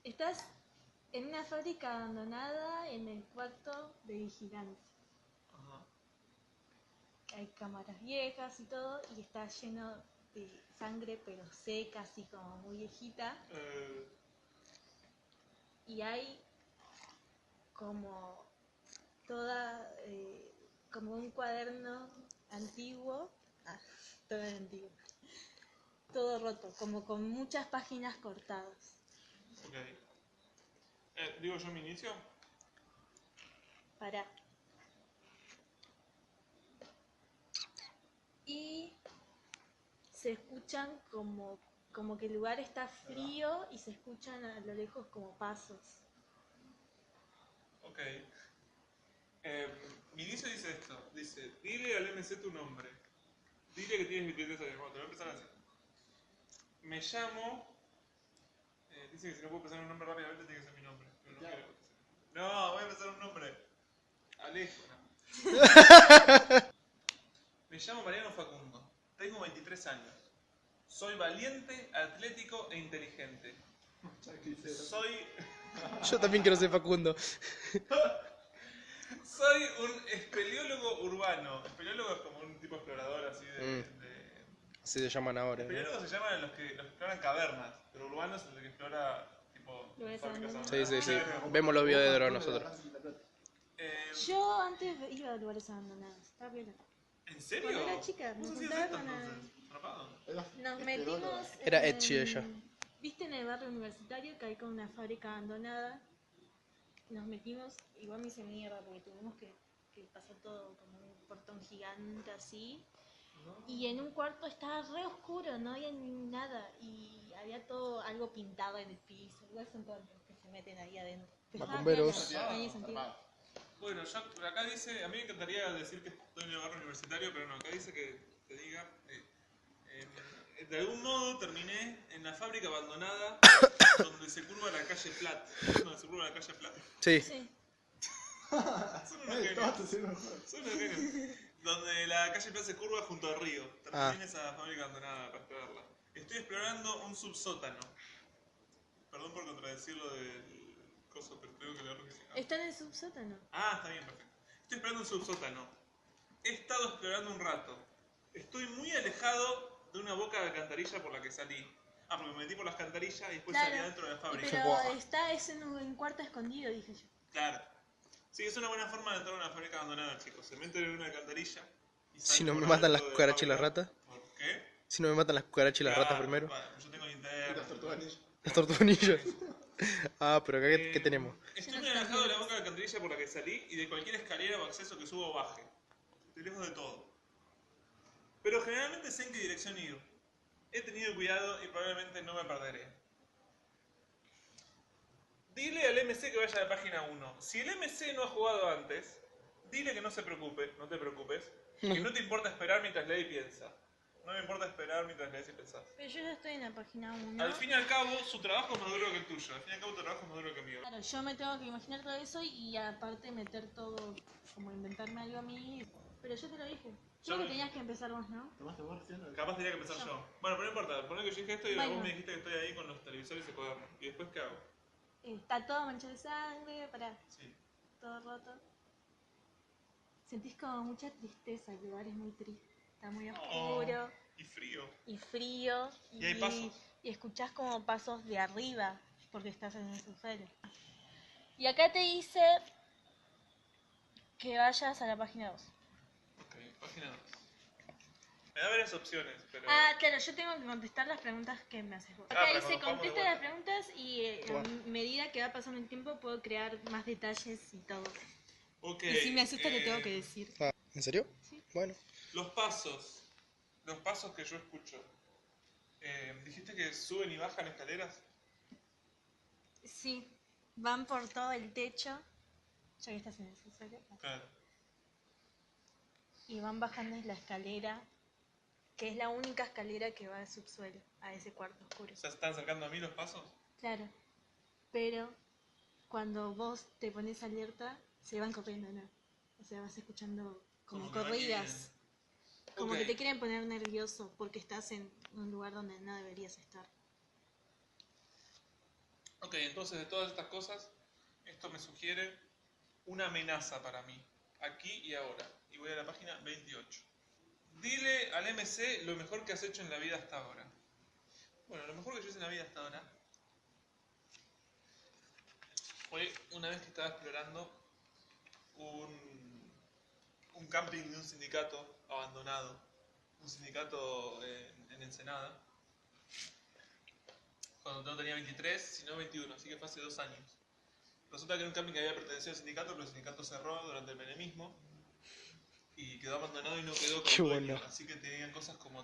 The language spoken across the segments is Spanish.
Estás en una fábrica abandonada en el cuarto de vigilancia. Ajá. Hay cámaras viejas y todo, y está lleno de sangre, pero seca, así como muy viejita. Y hay como toda, como un cuaderno antiguo, todo antiguo, todo roto, como con muchas páginas cortadas. Ok. ¿Digo yo mi inicio? Pará. Y se escuchan como que el lugar está frío y se escuchan a lo lejos como pasos. Ok. Mi inicio dice esto. Dice, dile al MC tu nombre. Dile que tienes 23 años. Bueno, te voy a empezar así. Me llamo... dice que si no puedo empezar un nombre rápidamente tiene que ser mi nombre. Pero no quiero. No, voy a empezar un nombre. Alejo. No. Me llamo Mariano Facundo. Tengo 23 años. Soy valiente, atlético e inteligente. Soy... Yo también quiero ser Facundo. Soy un espeleólogo urbano. Espeleólogo es como un tipo explorador así de... Así se llaman ahora. Espeleólogos se llaman los que exploran cavernas, pero urbano es el que explora tipo fábricas abandonadas. Sí. Vemos los videos de Dron nosotros. Yo antes iba a lugares abandonados, estaba bien. ¿En serio? Cuando era chica, me ¿Vos hacías juntaba esto con entonces? ¿Atrapado? Nos metimos Era Etsy ella. ¿Viste en el barrio universitario que hay como una fábrica abandonada? Nos metimos, igual me hice mierda porque tuvimos que pasar todo como un portón gigante así. Y en un cuarto estaba re oscuro, no había ni nada. Y había todo algo pintado en el piso. Igual son todos los que se meten ahí adentro. Pero Macumberos. estaba bien, no tenía sentido. Bueno, yo acá dice, a mí me encantaría decir que estoy en el barrio universitario, pero no, acá dice que te diga, de algún modo terminé en la fábrica abandonada donde se curva la calle Platt. ¿Donde se curva la calle Platt? Sí. Son unos genios. Son unos genios. Donde la calle Platt se curva junto al río. Terminé en esa fábrica abandonada para explorarla. Estoy explorando un subsótano. Perdón por contradecirlo del coso, pero creo que le que sí. Está en el subsótano. Ah, está bien, perfecto. Estoy explorando un subsótano. He estado explorando un rato. Estoy muy alejado de una boca de alcantarilla por la que salí. Ah, porque me metí por la alcantarilla y después salí adentro de la fábrica. Pero está en un cuarto escondido, dije yo. Claro. Sí, es una buena forma de entrar a una fábrica abandonada, chicos. Se meten en una alcantarilla y Si no me matan las cucarachas y las ratas. ¿Por qué? Si no me matan las cucarachas y las ratas primero. Vale, yo tengo linterna. Las tortuganillas. Ah, pero acá ¿qué tenemos? Estoy muy alejado de la boca de alcantarilla por la que salí y de cualquier escalera o acceso que suba o baje. Estoy lejos de todo. Pero generalmente sé en qué dirección ir. He tenido cuidado y probablemente no me perderé. Dile al MC que vaya a la página 1. Si el MC no ha jugado antes, dile que no se preocupe, no te preocupes, que no te importa esperar mientras lee y piensa. No me importa esperar mientras lees y pensás. Pero yo ya estoy en la página 1. Al fin y al cabo, su trabajo es más duro que el tuyo. Al fin y al cabo, tu trabajo es más duro que el mío. Claro, yo me tengo que imaginar todo eso y aparte meter todo, como inventarme algo a mí. Pero yo te lo dije. Creo que tenías que empezar vos, ¿no? Capaz tenía que empezar yo. Bueno, pero no importa. Poné que yo dije esto y Bueno. vos me dijiste que estoy ahí con los televisores y cuaderno. ¿Y después qué hago? Está todo manchado de sangre, Sí. todo roto. Sentís como mucha tristeza, el lugar es muy triste. Está muy oscuro. Y frío. Y frío. Y hay pasos. Y escuchás como pasos de arriba, porque estás en el subsuelo. Y acá te dice que vayas a la página 2. Ok, página 2. Me da varias opciones, pero... Ah, claro, yo tengo que contestar las preguntas que me haces vos. Acá pero dice, cuando contesta jugamos las preguntas y a medida que va pasando el tiempo puedo crear más detalles y todo. Ok. Y si me asusta le tengo que decir. Ah, ¿en serio? Sí. Bueno. Los pasos que yo escucho. ¿Dijiste que suben y bajan escaleras? Sí, van por todo el techo, ya que estás en el subsuelo, Claro. y van bajando la escalera, que es la única escalera que va al subsuelo, a ese cuarto oscuro. ¿Se están acercando a mí los pasos? Claro, pero cuando vos te pones alerta, se van corriendo, ¿no? O sea, vas escuchando como corridas. Como que te quieren poner nervioso porque estás en un lugar donde no deberías estar. Ok, entonces de todas estas cosas, esto me sugiere una amenaza para mí, aquí y ahora. Y voy a la página 28. Dile al MC lo mejor que has hecho en la vida hasta ahora. Bueno, lo mejor que yo hice en la vida hasta ahora fue una vez que estaba explorando un camping de un sindicato abandonado. Un sindicato en Ensenada. Cuando no tenía 23, sino 21, así que fue hace 2 años. Resulta que era un camping que había pertenecido al sindicato, pero el sindicato cerró durante el menemismo y quedó abandonado y no quedó Qué con dueño. bueno. Así que tenían cosas como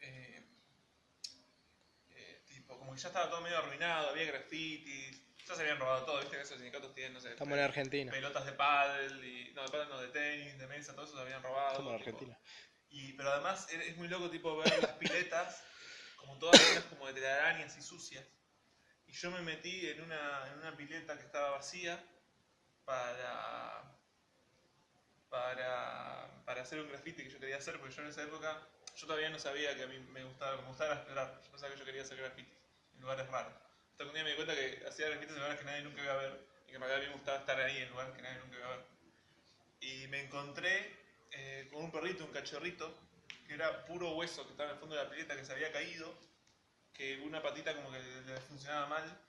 eh, tipo, como que ya estaba todo medio arruinado, había grafitis, ya se habían robado todo, viste que esos sindicatos tienen, no sé, Estamos en Argentina. pelotas de pádel, no, de pádel no, de tenis, de mesa, todo eso se habían robado. Estamos en tipo. Argentina. Pero además es muy loco tipo ver las piletas, como todas llenas como de telarañas y sucias. Y yo me metí en una pileta que estaba vacía para hacer un graffiti que yo quería hacer, porque yo en esa época, yo todavía no sabía que a mí me gustaba explorar, yo pensaba que yo quería hacer graffiti en lugares raros. Hasta que un día me di cuenta que hacía grafitis en lugares que nadie nunca iba a ver, y que en realidad a mí me gustaba estar ahí en lugares que nadie nunca iba a ver. Y me encontré con un perrito, un cachorrito, que era puro hueso, que estaba en el fondo de la pileta, que se había caído, que una patita como que le funcionaba mal,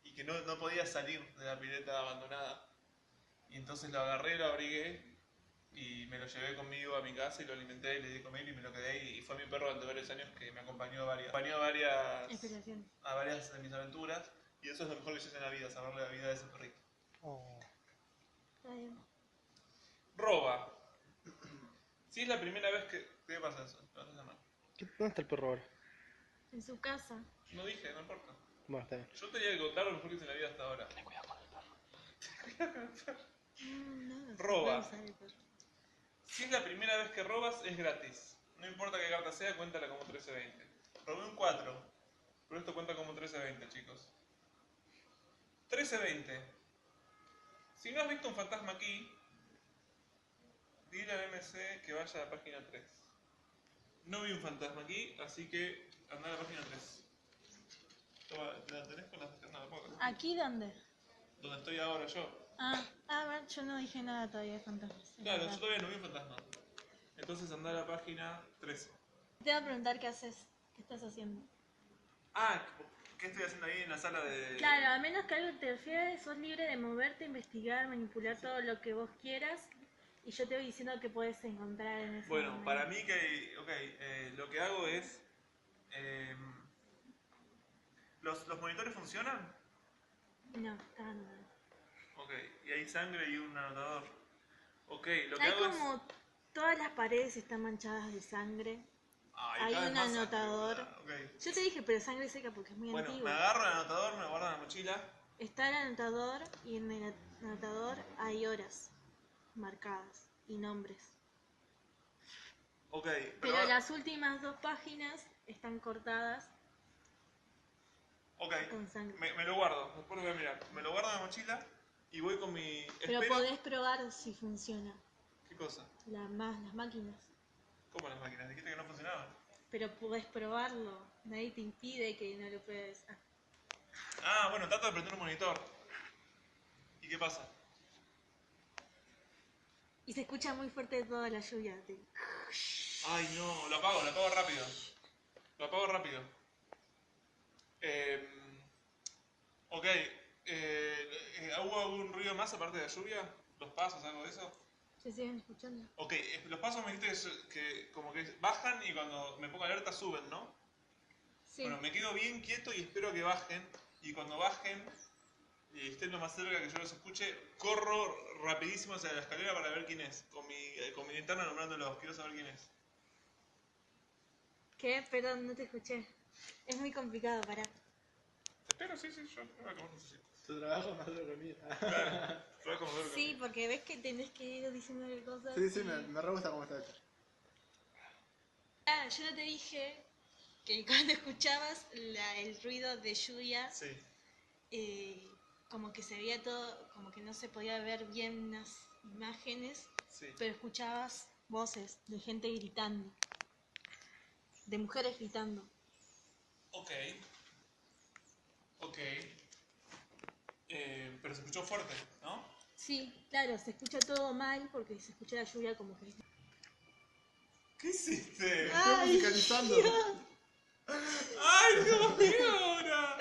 y que no podía salir de la pileta abandonada. Y entonces lo agarré, lo abrigué y me lo llevé conmigo a mi casa y lo alimenté y le di de comer y me lo quedé. Y fue mi perro durante varios años que me acompañó Explicación. a varias de mis aventuras. Y eso es lo mejor que yo hice en la vida, saberle la vida de ese perrito. Oh. Está bien. Roba. Si es la primera vez que... ¿Qué pasa eso? ¿Dónde ¿Dónde está el perro ahora? En su casa. No dije, no importa. Bueno, está bien. Yo tenía que contar lo mejor que hice en la vida hasta ahora. Ten cuidado con el perro. No, Roba. se puede usar el perro. Si es la primera vez que robas, es gratis. No importa qué carta sea, cuéntala como 1320. Robé un 4, pero esto cuenta como 1320, chicos. 1320. Si no has visto un fantasma aquí, dile al MC que vaya a la página 3. No vi un fantasma aquí, así que anda a la página 3. ¿La tenés con las no, la pongo. ¿Aquí dónde? Donde estoy ahora yo. A ver, yo no dije nada todavía de fantasmas. Claro, yo todavía no vi un fantasma. Entonces anda a la página 13. Te voy a preguntar qué haces, qué estás haciendo. Ah, ¿qué estoy haciendo ahí en la sala de...? Claro, a menos que algo te interfiera, sos libre de moverte, investigar, manipular todo lo que vos quieras. Y yo te voy diciendo que puedes encontrar en ese Bueno, momento. para mí lo que hago es... ¿los monitores funcionan? No, está no. Ok, y hay sangre y un anotador. Ok, lo que Hay hago como todas las paredes están manchadas de sangre. Hay cada vez un más sangre, anotador. boluda. Ok. Yo te dije, pero sangre seca porque es muy Bueno, antiguo. me agarro el anotador, me lo guardo en la mochila. Está el anotador y en el anotador hay horas marcadas y nombres. Ok, Pero las últimas 2 páginas están cortadas Ok, con sangre. me lo guardo, después lo voy a mirar. Me lo guardo en la mochila y voy con mi... Pero Espero... podés probar si funciona. ¿Qué cosa? Las máquinas. ¿Cómo las máquinas? Dijiste que no funcionaban. Pero podés probarlo. Nadie te impide que no lo puedas. Ah, bueno, trato de prender un monitor. ¿Y qué pasa? Y se escucha muy fuerte toda la lluvia. Ay, no, lo apago rápido. Lo apago rápido. Ok, ¿hubo algún ruido más aparte de la lluvia? ¿Los pasos, algo de eso? ¿Se siguen escuchando? Ok, los pasos me dijiste que como que bajan y cuando me pongo alerta suben, ¿no? Sí. Bueno, me quedo bien quieto y espero a que bajen. Y cuando bajen y estén lo más cerca que yo los escuche, corro rapidísimo hacia la escalera para ver quién es. Con mi linterna nombrándolos, quiero saber quién es. ¿Qué? Perdón, no te escuché. Es muy complicado, pará. Espero, sí, yo creo que vos necesitas. Tu trabajo más duro que mío. Claro, trabajo más duro que Sí, mí. porque ves que tenés que ir diciéndole cosas. Sí, y- me re gusta cómo está hecho. Yo no te dije que cuando escuchabas el ruido de lluvia, Sí. como que se veía todo, como que no se podía ver bien las imágenes, Sí. pero escuchabas voces de gente gritando, de mujeres gritando. Ok. Ok, Ok. Pero se escuchó fuerte, ¿no? Sí, claro, se escucha todo mal porque se escucha la lluvia como que... ¿Qué hiciste? Estoy musicalizando. ¡Ay, Dios mío, ahora!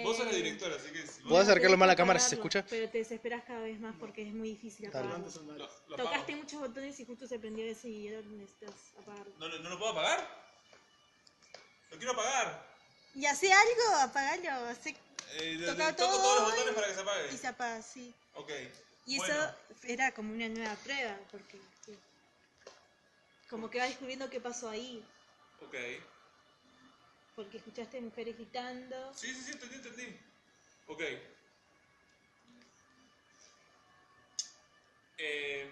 Vos sos la Eh, directora, así que si ¿Puedo vos acercarlo tenés más a que la cámara si se apagarlo, escucha? pero te desesperas cada vez más porque es muy difícil Dale. apagarlo. Son varios. lo apago. Tocaste muchos botones y justo se prendió ese y ahora necesitas apagarlo. ¿No lo puedo apagar? ¡Lo quiero apagar! ¿Y hace algo? Apagalo. Toca Toco todo todos los botones para que se apague. y se apaga, sí. Ok. Y Bueno, eso era como una nueva prueba, porque sí, como que vas descubriendo qué pasó ahí, ok. porque escuchaste mujeres gritando. Sí, entendí. Ok. Eh,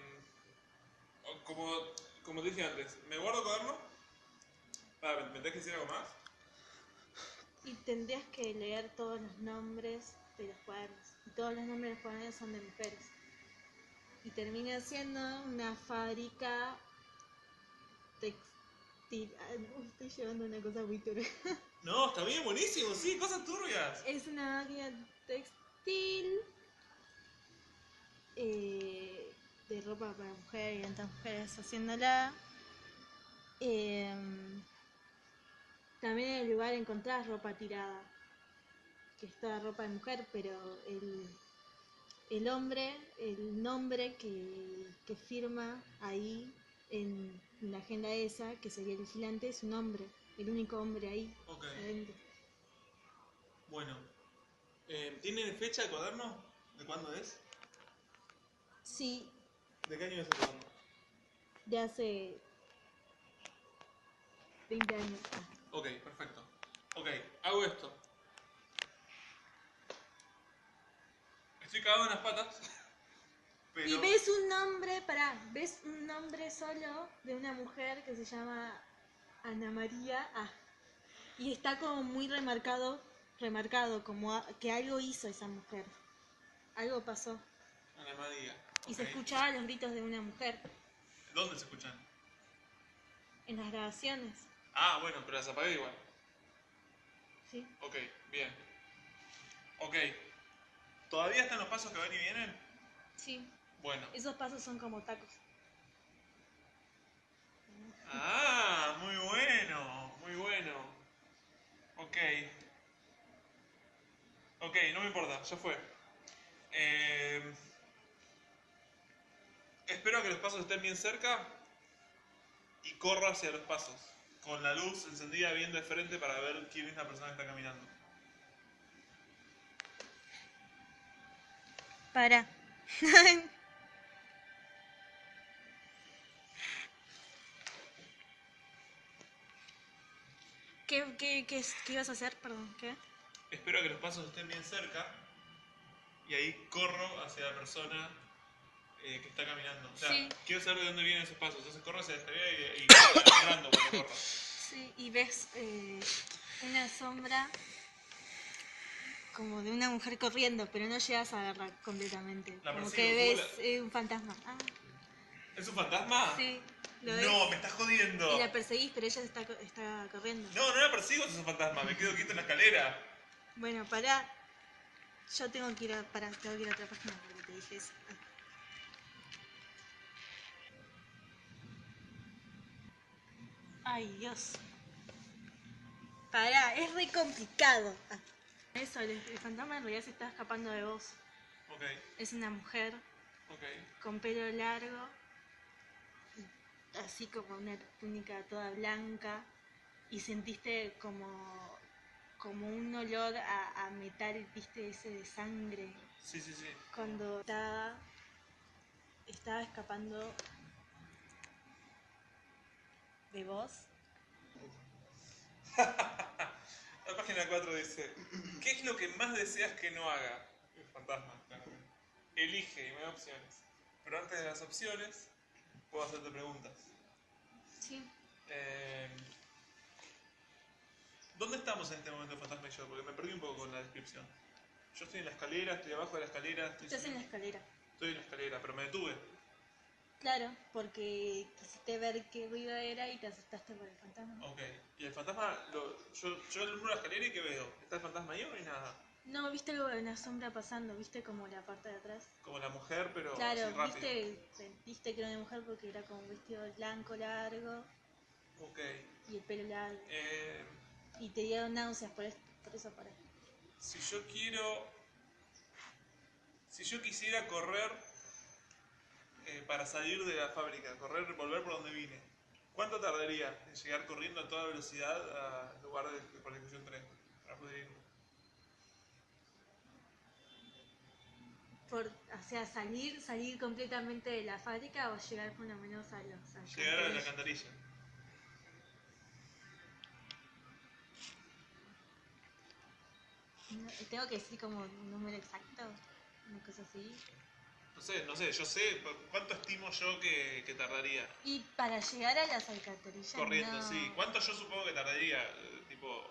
como, como te dije antes, ¿me guardo cuaderno? ¿Me tenés que decir algo más? Y tendrías que leer todos los nombres de los cuadernos. Y todos los nombres de los cuadernos son de mujeres. Y termina siendo una fábrica textil. Ah, no, estoy llevando una cosa muy turbia. No, está bien, buenísimo, sí, cosas turbias. Es una máquina textil de ropa para mujer y tantas mujeres haciéndola. También en el lugar encontrás ropa tirada, que es toda ropa de mujer, pero el hombre, el nombre que firma ahí en la agenda esa, que sería el vigilante, es un hombre, el único hombre ahí Ok, adentro. bueno. ¿Tiene fecha el cuaderno? ¿De cuándo es? Sí, ¿De qué año es el cuaderno? de hace 20 años. Ok, perfecto. Ok, hago esto. Estoy cagado en las patas. Pero... Y ves un nombre, ves un nombre solo de una mujer que se llama Ana María. Y está como muy remarcado, como que algo hizo esa mujer. Algo pasó. Ana María. Y se Ok. escuchaban los gritos de una mujer ¿Dónde se escuchan? en las grabaciones. Ah, bueno, pero las apagué igual. ¿Sí? Ok, bien. Ok. ¿Todavía están los pasos que van y vienen? Sí. Bueno. Esos pasos son como tacos. Ah, muy bueno, muy bueno. Ok. Ok, no me importa, ya fue. Espero que los pasos estén bien cerca y corro hacia los pasos, con la luz encendida bien de frente para ver quién es la persona que está caminando. Para. ¿Qué ibas a hacer? Perdón, ¿qué? Espero que los pasos estén bien cerca y ahí corro hacia la persona que está caminando. O sea, Sí. quiero saber de dónde vienen esos pasos. Entonces corro hacia la escalera y estoy entrando cuando corro. Sí, y ves una sombra como de una mujer corriendo, pero no llegas a verla completamente. La Como persigo, que ves subo un fantasma. Ah, ¿Es un fantasma? sí, lo ves. No, me estás jodiendo. Y la perseguís, pero ella está corriendo. No la persigo si es un fantasma, me quedo quieto en la escalera. Bueno, pará. Yo tengo que ir a otra página porque te dije eso. Ay, Dios. Pará, es re complicado. Eso, el fantasma en realidad se está escapando de vos. Ok, Es una mujer ok. con pelo largo, así como una túnica toda blanca, y sentiste como un olor a metal, viste, ese de sangre, Sí. cuando estaba escapando de vos. La página 4 dice, ¿qué es lo que más deseas que no haga? El fantasma, claramente. Elige y me da opciones. Pero antes de las opciones, puedo hacerte preguntas. Sí. ¿Dónde estamos en este momento, fantasma y yo? Porque me perdí un poco con la descripción. Yo estoy en la escalera, estoy abajo de la escalera, Estás en la escalera. estoy en la escalera, pero me detuve. Claro, porque quisiste ver qué ruido era y te asustaste por el fantasma. Ok. Y el fantasma, yo alumbro la escalera y ¿qué veo? ¿Está el fantasma ahí o no hay nada? No, viste algo de una sombra pasando, viste como la parte de atrás. Como la mujer, pero así Claro, rápido. sentiste que era una mujer porque era como un vestido blanco largo Ok. y el pelo largo. Eh, Y te dieron náuseas por eso paré. si yo quiero... Si yo quisiera correr para salir de la fábrica, correr, volver por donde vine, ¿cuánto tardaría en llegar corriendo a toda velocidad al lugar por el que yo entré? Para poder irme. O sea, salir completamente de la fábrica o llegar por lo menos a los Llegar a la alcantarillas. alcantarilla. Tengo que decir como un número exacto, una cosa así. No sé, yo sé cuánto estimo yo que tardaría. Y para llegar a las alcantarillas, Corriendo, no. sí. ¿Cuánto yo supongo que tardaría? Tipo,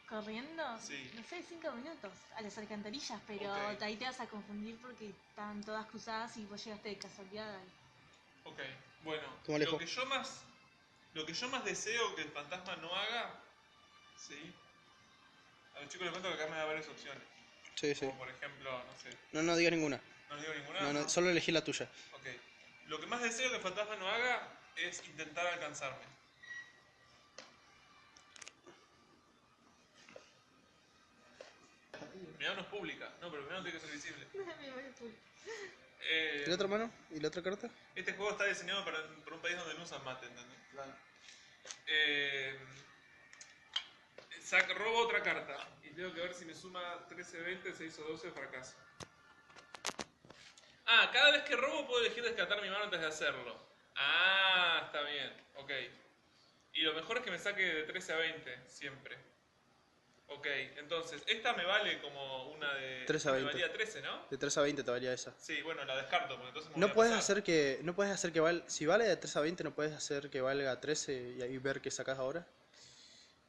¿Corriendo? Sí. No sé, 5 minutos a las alcantarillas, pero Ok. ahí te vas a confundir porque están todas cruzadas y vos llegaste de casualidad ahí. ok. Bueno, ¿Cómo lo lejos? que yo más deseo que el fantasma no haga, ¿sí? A los chicos les cuento que acá me da varias opciones. Sí, sí. Como por ejemplo, no sé, No, no digas ninguna. no les digo ninguna. No, no, solo elegí la tuya. Ok. Lo que más deseo que el fantasma no haga es intentar alcanzarme. Mi mano es pública. No, pero mi mano tiene que ser visible. ¿Y la otra mano? ¿Y la otra carta? Este juego está diseñado para un país donde no usan mate, ¿entendés? Claro. Robo otra carta. Y tengo que ver si me suma 13, 20, 6 o 12 fracaso. Ah, cada vez que robo puedo elegir descartar mi mano antes de hacerlo. Ah, está bien. Ok. Y lo mejor es que me saque de 13 a 20, siempre. Ok, entonces, esta me vale como una de... 13 a Me 20. valía 13, ¿no? De 3 a 20 te valía esa. Sí, bueno, la descarto, porque entonces me No voy a puedes pasar. hacer que. No puedes hacer que valga. Si vale de 3 a 20, no puedes hacer que valga 13 y ahí ver qué sacas ahora.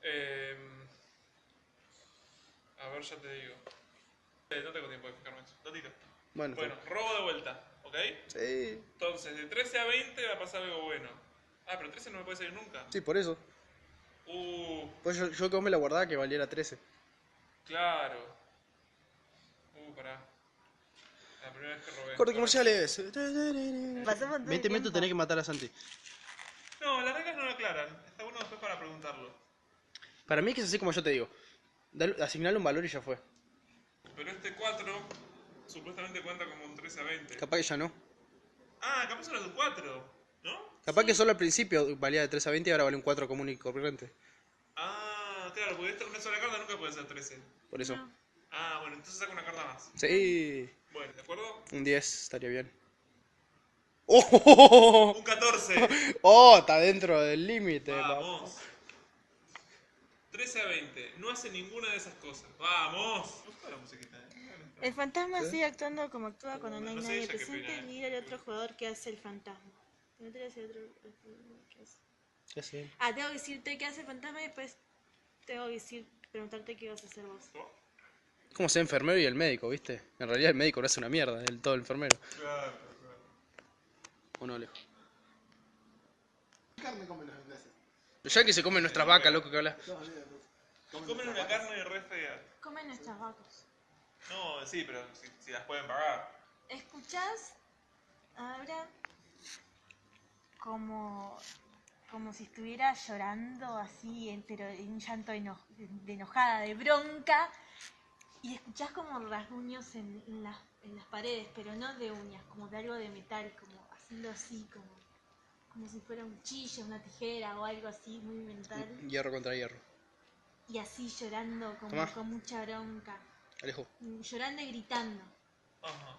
Eh, a ver, ya te digo. No tengo tiempo de fijarme en eso. Lo tiro. Bueno, Bueno, robo de vuelta, ¿ok? sí. Entonces, de 13 a 20 va a pasar algo bueno. Ah, pero 13 no me puede salir nunca. Sí, por eso. Uh, Pues yo como me la guardaba que valiera 13. claro. Pará. La primera vez que robé. Corte A ver. comerciales. Pasamos todo el 20 minutos tiempo. tenés que matar a Santi. No, las reglas no lo aclaran. Está bueno después para preguntarlo. Para mí es que es así como yo te digo. Asignarle un valor y ya fue. Pero este 4 supuestamente cuenta como un 13 a 20. Capaz que ya no. Ah, capaz era un 4, ¿no? Capaz que solo al principio valía de 3 a 20 y ahora vale un 4 común y corriente. Ah, claro, porque una sola carta nunca puede ser 13. Por eso. No. Ah, bueno, entonces saco una carta más. Sí. Bueno, ¿de acuerdo? Un 10 estaría bien. ¡Oh! Un 14. ¡Oh! Está dentro del límite. Vamos. 13 a 20. No hace ninguna de esas cosas. Vamos. Me gusta la musiquita, El fantasma ¿Sí? sigue actuando como actúa cuando no hay No sé nadie ella qué presente opina, y el otro jugador que hace el fantasma. No te voy a decir qué hace. Ya sé. Ah, tengo que decirte qué hace el fantasma y después tengo que preguntarte qué vas a hacer vos. Es como ser enfermero y el médico, ¿viste? En realidad el médico no hace una mierda, todo el enfermero. Claro, claro. ¿O no, Alejo? ¿Qué carne comen los ingleses? Los yankees se comen nuestras vacas, loco, que habla. No, olvídate. Comen una carne re fea. Comen nuestras vacas. No, sí, pero si las pueden pagar. ¿Escuchás ahora como si estuviera llorando así, pero en un llanto de enojada, de bronca? Y escuchás como rasguños en las paredes, pero no de uñas, como de algo de metal, como haciendo así, como si fuera un cuchillo, una tijera o algo así muy mental. Hierro contra hierro. Y así llorando como Tomá. con mucha bronca. Alejo. Llorando y gritando. Ajá.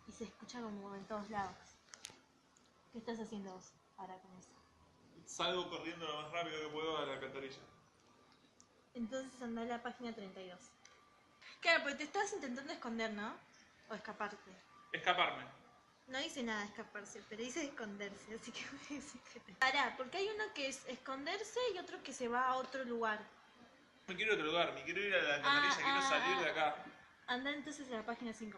Y se escucha como en todos lados. ¿Qué estás haciendo vos ahora con eso? Salgo corriendo lo más rápido que puedo a la alcantarilla. Entonces anda a la página 32. Claro, porque te estabas intentando esconder, ¿no? O escaparte. Escaparme. No dice nada de escaparse, pero dice esconderse, así que voy a decir que te... Pará, porque hay uno que es esconderse y otro que se va a otro lugar. Me quiero ir a otro lugar, me quiero ir a la alcantarilla, quiero salir de acá. Anda entonces a la página 5.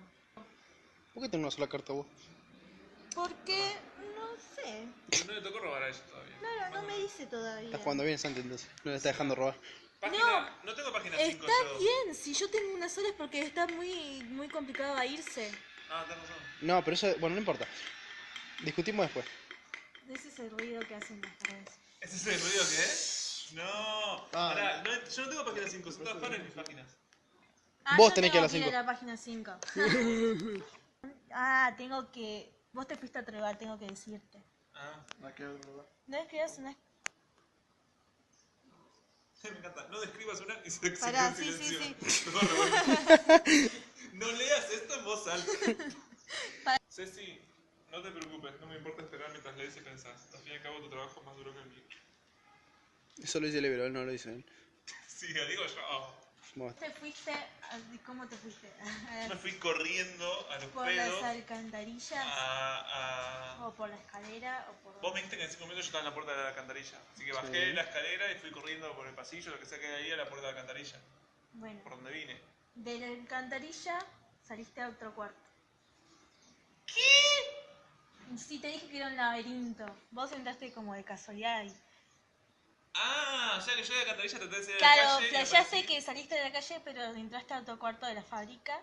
¿Por qué tenés una sola carta vos? Porque, no sé. Pero no le tocó robar a ella todavía. No me dice todavía. Está jugando bien Santi entonces. No le está dejando robar. Página, no tengo página 5 Está yo. bien, si yo tengo una sola es porque está muy complicado a irse. Ah, tenés razón. No, pero eso, bueno, no importa. Discutimos después. Ese es el ruido que hacen las paredes. ¿Ese es el ruido que es? No. Pará, yo no tengo página 5, son todas pares mis páginas. Vos yo tenés que ir a tengo la 5. a la página 5. Tengo que... Vos te fuiste a otro lugar, tengo que decirte. Ah, ¿A qué otro lugar? No escribas una... me encanta. No describas una y se Pará, queda en sí, silencio. sí, No, bueno. No leas esto en voz alta. Ceci, no te preocupes, no me importa esperar mientras lees y pensás. Al fin y al cabo tu trabajo es más duro que el mío. Eso lo dice Lebro, él no lo dice él. Sí, lo digo yo. Bueno, ¿Te fuiste? ¿Cómo te fuiste? Me fui corriendo a los ¿Por las pedos. alcantarillas? ¿O por la escalera? ¿O por Vos me dijiste que en 5 minutos yo estaba en la puerta de la alcantarilla. Así que bajé Sí. la escalera y fui corriendo por el pasillo, lo que sea que hay ahí, a la puerta de la alcantarilla. Bueno, Por donde vine. de la alcantarilla saliste a otro cuarto. ¿Qué? Sí, te dije que era un laberinto. Vos entraste como de casualidad ahí. Ah, ya que yo de la alcantarilla traté de salir a la Claro, calle. y flasheaste aparecí. que saliste de la calle, pero entraste a otro cuarto de la fábrica